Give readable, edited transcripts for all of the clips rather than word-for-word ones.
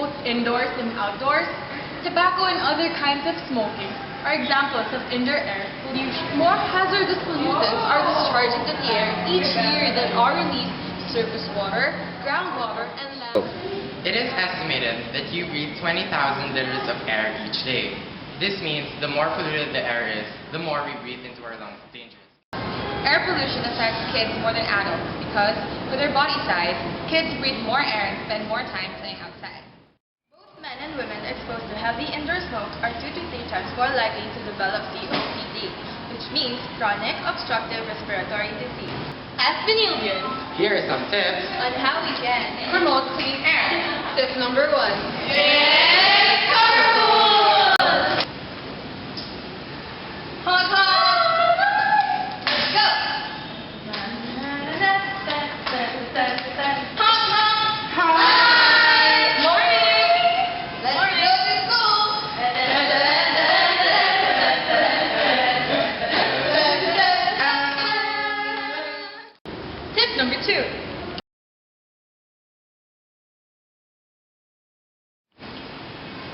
both indoors and outdoors. Tobacco and other kinds of smoking are examples of indoor air pollution. More hazardous pollutants are discharged into the air each year that are released to surface water, groundwater, and land. It is estimated that you breathe 20,000 liters of air each day. This means the more polluted the air is, the more we breathe into our lungs dangerous. Air pollution affects kids more than adults because, with their body size, kids breathe more air and spend more time playing outside. Both men and women exposed to heavy indoor smoke are 2 to 3 times more likely to develop COPD, which means chronic obstructive respiratory disease. As Benildians, Here are some tips. on how we can promote clean air. Tip number 1. Get carpool! Honk honk! Let's go! Honk honk! Hi! Morning! Let's go to school! Tip number 2.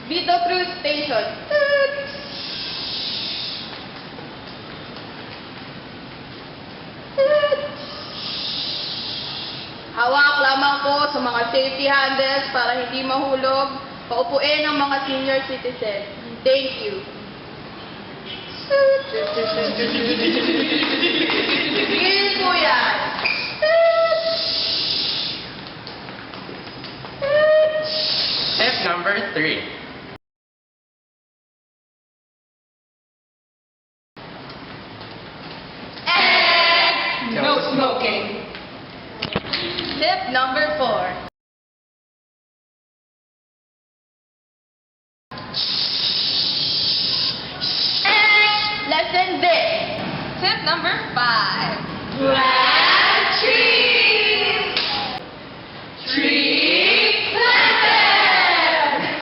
Vito Cruz Station. Hawak lamang po sa mga safety handles para hindi mahulog. Paupuin ang mga senior citizens. Thank you. Sige po yan. Tip number 3. No smoking. Tip number 4. Lesson this. Tip number 5.